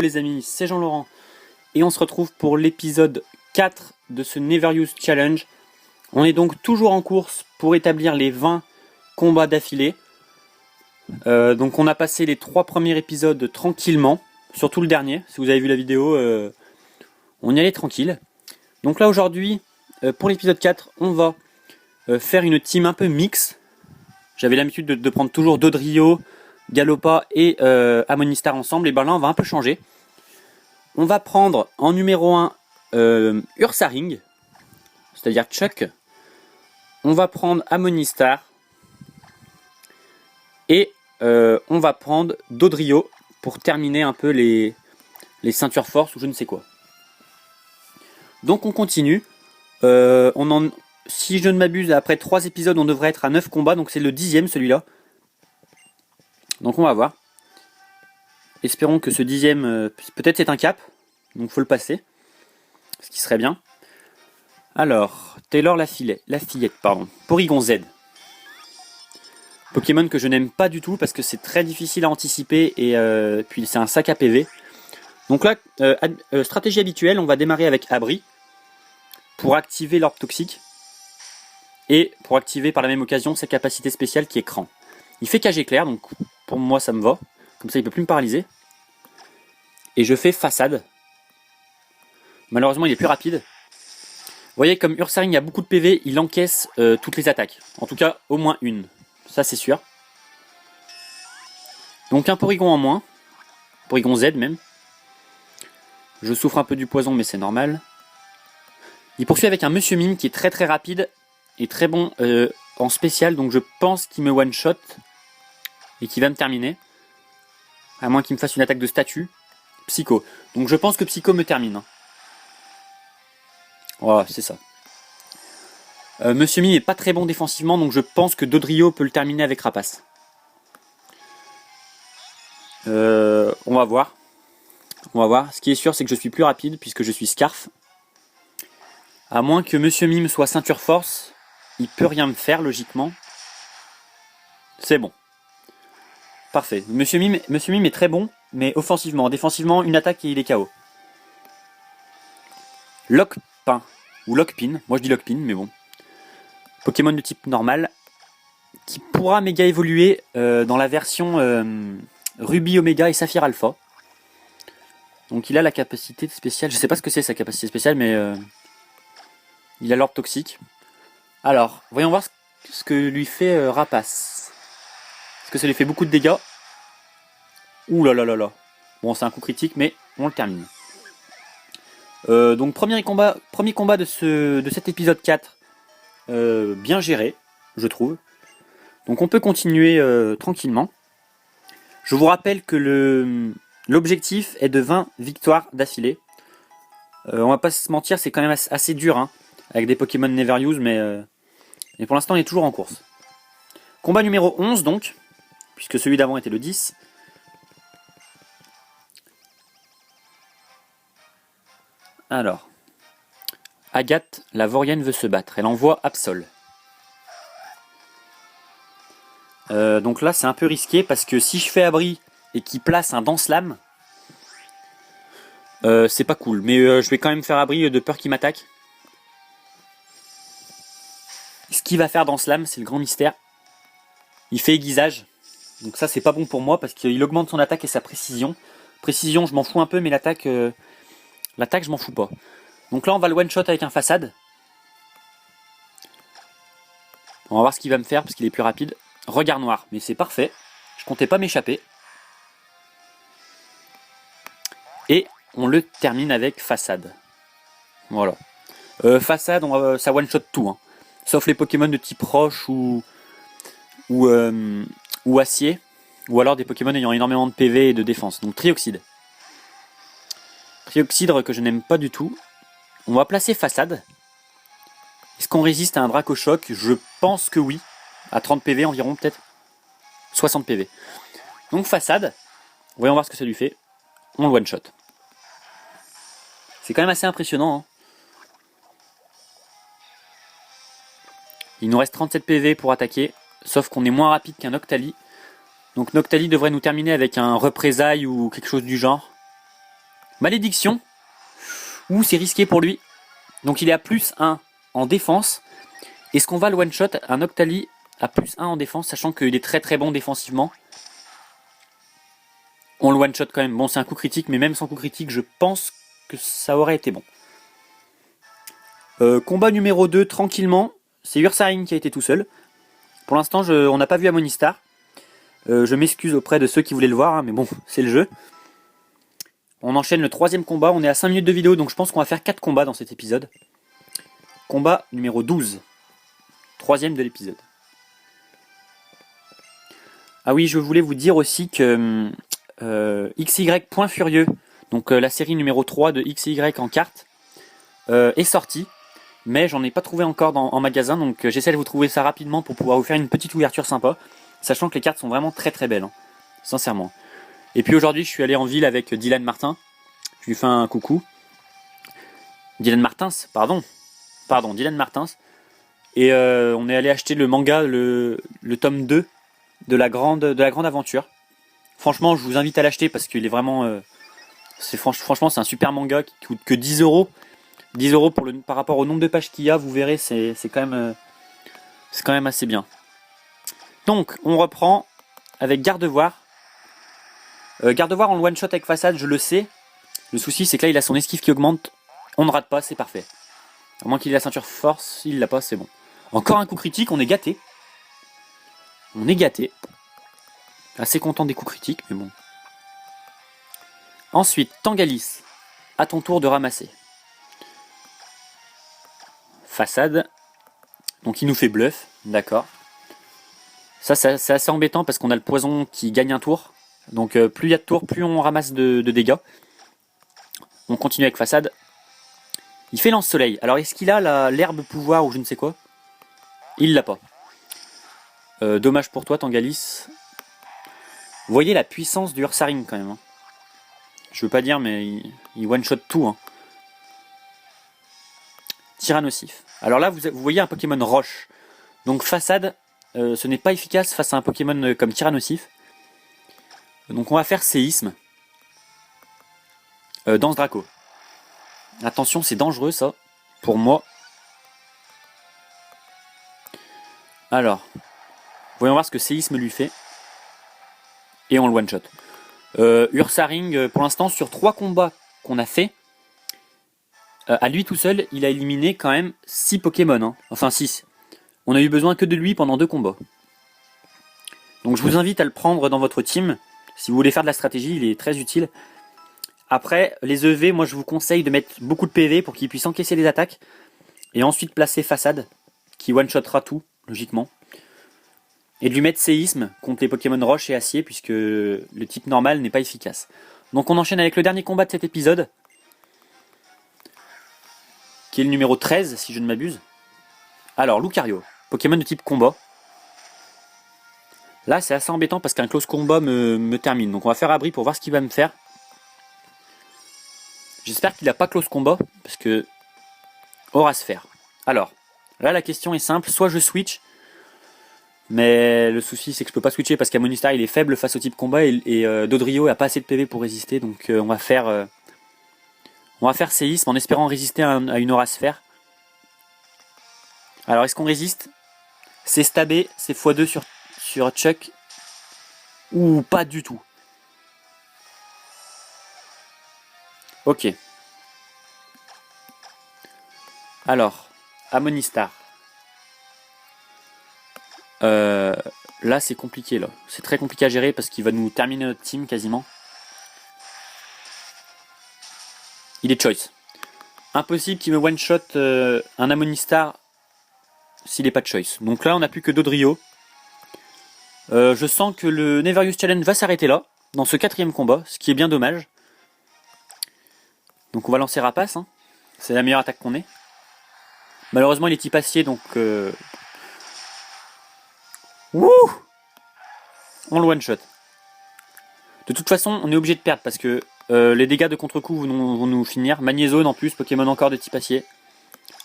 Les amis, c'est Jean-Laurent et on se retrouve pour l'épisode 4 de ce Never Use Challenge. On est donc toujours en course pour établir les 20 combats d'affilée. Donc on a passé les 3 premiers épisodes tranquillement, surtout le dernier. Si vous avez vu la vidéo, on y allait tranquille. Donc là aujourd'hui, pour l'épisode 4, on va faire une team un peu mix. J'avais l'habitude de prendre toujours Dodrio, Galopa et Amonistar ensemble, et ben là on va un peu changer. On va prendre en numéro 1 Ursaring, c'est-à-dire Chuck. On va prendre Amonistar. Et on va prendre Dodrio pour terminer un peu les ceintures force ou je ne sais quoi. Donc on continue. Si je ne m'abuse, après 3 épisodes, on devrait être à 9 combats. Donc c'est le 10e celui-là. Donc on va voir. Espérons que ce 10e, peut-être c'est un cap. Donc faut le passer. Ce qui serait bien. Alors, Taylor la fillette, pardon. Porygon Z. Pokémon que je n'aime pas du tout parce que c'est très difficile à anticiper et puis c'est un sac à PV. Donc là, stratégie habituelle, on va démarrer avec Abri pour activer l'orbe toxique et pour activer par la même occasion sa capacité spéciale qui est Cran. Il fait cage éclair, donc pour moi ça me va. Comme ça il peut plus me paralyser. Et je fais façade. Malheureusement il est plus rapide. Vous voyez comme Ursaring a beaucoup de PV, il encaisse toutes les attaques. En tout cas au moins une. Ça c'est sûr. Donc un Porygon en moins. Porygon Z même. Je souffre un peu du poison mais c'est normal. Il poursuit avec un Monsieur Mime qui est très très rapide et très bon en spécial. Donc je pense qu'il me one shot et qu'il va me terminer. À moins qu'il me fasse une attaque de statue. Psycho. Donc je pense que Psycho me termine. Voilà, c'est ça. Monsieur Mime n'est pas très bon défensivement, donc je pense que Dodrio peut le terminer avec Rapace. On va voir. On va voir. Ce qui est sûr, c'est que je suis plus rapide puisque je suis Scarf. À moins que Monsieur Mime soit ceinture force, il peut rien me faire logiquement. C'est bon. Parfait. Monsieur Mime est très bon, mais offensivement. Défensivement, une attaque et il est KO. Lockpin. Ou Lockpin. Moi je dis Lockpin, mais bon. Pokémon de type normal. Qui pourra méga évoluer dans la version Ruby Omega et Saphir Alpha. Donc il a la capacité spéciale. Je sais pas ce que c'est sa capacité spéciale, mais il a l'orbe toxique. Alors, voyons voir ce que lui fait Rapace. Est-ce que ça lui fait beaucoup de dégâts? Ouh là là là là. Bon, c'est un coup critique, mais on le termine. Donc premier combat de cet épisode 4. Bien géré, je trouve. Donc on peut continuer tranquillement. Je vous rappelle que l'objectif est de 20 victoires d'affilée. On va pas se mentir, c'est quand même assez dur hein, avec des Pokémon Never Use, mais pour l'instant on est toujours en course. Combat numéro 11 donc, puisque celui d'avant était le 10. Alors, Agathe, la Vaurienne veut se battre. Elle envoie Absol. Donc là, c'est un peu risqué parce que si je fais abri et qu'il place un Danslam, c'est pas cool. Mais je vais quand même faire abri de peur qu'il m'attaque. Ce qu'il va faire Danslam, c'est le grand mystère. Il fait aiguisage. Donc ça, c'est pas bon pour moi parce qu'il augmente son attaque et sa précision. Précision, je m'en fous un peu, mais l'attaque, je m'en fous pas. Donc là, on va le one-shot avec un façade. On va voir ce qu'il va me faire parce qu'il est plus rapide. Regard noir, mais c'est parfait. Je comptais pas m'échapper. Et on le termine avec façade. Voilà. Façade, ça one-shot tout. Hein. Sauf les Pokémon de type roche ou acier. Ou alors des Pokémon ayant énormément de PV et de défense. Donc Trioxyde. Trioxyde que je n'aime pas du tout. On va placer façade. Est-ce qu'on résiste à un Dracochoc? Je pense que oui. À 30 PV environ, peut-être 60 PV. Donc façade. Voyons voir ce que ça lui fait. On le one-shot. C'est quand même assez impressionnant. Hein. Il nous reste 37 PV pour attaquer. Sauf qu'on est moins rapide qu'un Noctali. Donc Noctali devrait nous terminer avec un représailles ou quelque chose du genre. Malédiction. Ouh, c'est risqué pour lui. Donc il est à +1 en défense. Est-ce qu'on va le one-shot un Octali à +1 en défense, sachant qu'il est très très bon défensivement? On le one-shot quand même. Bon, c'est un coup critique, mais même sans coup critique, je pense que ça aurait été bon. Combat numéro 2, tranquillement. C'est Ursaring qui a été tout seul. Pour l'instant, on n'a pas vu Amonistar. Je m'excuse auprès de ceux qui voulaient le voir, hein, mais bon, c'est le jeu. On enchaîne le 3e combat. On est à 5 minutes de vidéo, donc je pense qu'on va faire 4 combats dans cet épisode. Combat numéro 12. 3e de l'épisode. Ah oui, je voulais vous dire aussi que XY.Furieux, donc la série numéro 3 de XY en carte, est sortie. Mais j'en ai pas trouvé encore en magasin, donc j'essaie de vous trouver ça rapidement pour pouvoir vous faire une petite ouverture sympa, sachant que les cartes sont vraiment très très belles, hein, sincèrement. Et puis aujourd'hui, je suis allé en ville avec Dylan Martin, je lui fais un coucou. Dylan Martins, pardon, Dylan Martins. Et on est allé acheter le manga, le tome 2 de la grande aventure. Franchement, je vous invite à l'acheter parce qu'il est vraiment... franchement, c'est un super manga qui coûte que 10 euros. 10 euros par rapport au nombre de pages qu'il y a, vous verrez, c'est quand même assez bien. Donc, on reprend avec Gardevoir. Gardevoir en one-shot avec façade, je le sais. Le souci, c'est que là, il a son esquive qui augmente. On ne rate pas, c'est parfait. À moins qu'il ait la ceinture force, il l'a pas, c'est bon. Encore un coup critique, on est gâté. On est gâté. Assez content des coups critiques, mais bon. Ensuite, Tangalis. À ton tour de ramasser. Façade. Donc il nous fait bluff, d'accord. Ça c'est assez embêtant parce qu'on a le poison qui gagne un tour. Donc plus il y a de tours, plus on ramasse de dégâts. On continue avec façade. Il fait lance-soleil. Alors est-ce qu'il a l'herbe pouvoir ou je ne sais quoi? Il l'a pas. Dommage pour toi Tangalis. Vous voyez la puissance du Ursaring quand même. Hein. Je veux pas dire mais il one-shot tout. Hein. Tyrannosif. Alors là vous voyez un Pokémon roche. Donc façade, ce n'est pas efficace face à un Pokémon comme Tyrannosif. Donc on va faire séisme. Danse Draco. Attention, c'est dangereux ça, pour moi. Alors, voyons voir ce que séisme lui fait. Et on le one-shot. Ursaring, pour l'instant, sur 3 combats qu'on a fait, à lui tout seul, il a éliminé quand même 6 Pokémon. Hein. Enfin 6. On a eu besoin que de lui pendant 2 combats. Donc je vous invite à le prendre dans votre team. Si vous voulez faire de la stratégie, il est très utile. Après, les EV, moi je vous conseille de mettre beaucoup de PV pour qu'il puisse encaisser les attaques. Et ensuite placer façade, qui one-shottera tout, logiquement. Et de lui mettre séisme contre les Pokémon roche et acier, puisque le type normal n'est pas efficace. Donc on enchaîne avec le dernier combat de cet épisode. Qui est le numéro 13, si je ne m'abuse. Alors, Lucario, Pokémon de type combat. Là, c'est assez embêtant parce qu'un close combat me termine. Donc on va faire abri pour voir ce qu'il va me faire. J'espère qu'il n'a pas close combat, parce que... Aura Sphère. Alors, là la question est simple, soit je switch, mais le souci c'est que je peux pas switcher parce qu'Amonistar il est faible face au type combat et Dodrio a pas assez de PV pour résister, donc on va faire séisme en espérant résister à une Aura Sphère. Alors est-ce qu'on résiste? C'est stabé, c'est x2 sur Chuck, ou pas du tout. Ok. Alors, Amonistar. Là c'est compliqué là. C'est très compliqué à gérer parce qu'il va nous terminer notre team quasiment. Il est choice. Impossible qu'il me one-shot un Amonistar s'il n'est pas de choice. Donc là on n'a plus que Dodrio. Je sens que le Neverius Challenge va s'arrêter là, dans ce 4ème combat, ce qui est bien dommage. Donc on va lancer Rapace, hein. C'est la meilleure attaque qu'on ait. Malheureusement il est type acier, donc... Wouh! On le one-shot. De toute façon, on est obligé de perdre, parce que les dégâts de contre-coup vont nous finir. Magnézone en plus, Pokémon encore de type acier.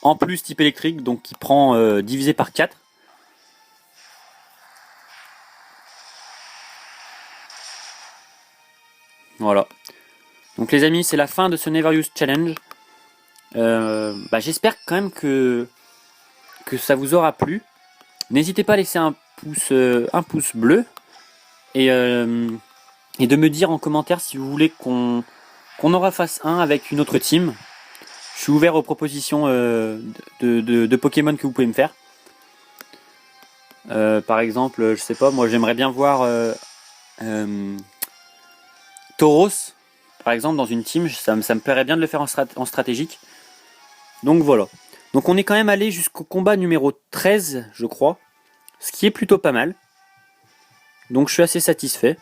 En plus type électrique, donc qui prend divisé par 4. Voilà. Donc les amis, c'est la fin de ce Never Use Challenge. J'espère quand même que ça vous aura plu. N'hésitez pas à laisser un pouce bleu et de me dire en commentaire si vous voulez qu'on en refasse un avec une autre team. Je suis ouvert aux propositions de Pokémon que vous pouvez me faire. Par exemple, je sais pas, moi j'aimerais bien voir Tauros, par exemple, dans une team. Ça me plairait bien de le faire en stratégique. Donc voilà. Donc on est quand même allé jusqu'au combat numéro 13, je crois. Ce qui est plutôt pas mal. Donc je suis assez satisfait.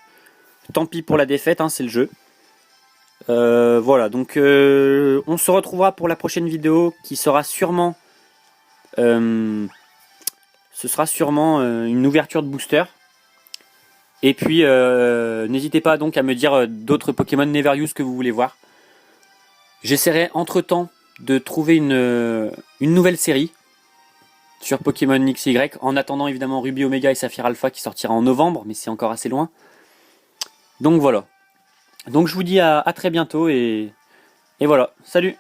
Tant pis pour la défaite, hein, c'est le jeu. Voilà, donc on se retrouvera pour la prochaine vidéo qui sera sûrement... ce sera sûrement une ouverture de booster. Et puis n'hésitez pas donc à me dire d'autres Pokémon Never Use que vous voulez voir. J'essaierai entre temps de trouver une nouvelle série sur Pokémon XY, en attendant évidemment Ruby Omega et Saphir Alpha qui sortira en novembre, mais c'est encore assez loin. Donc voilà. Donc je vous dis à très bientôt et voilà. Salut!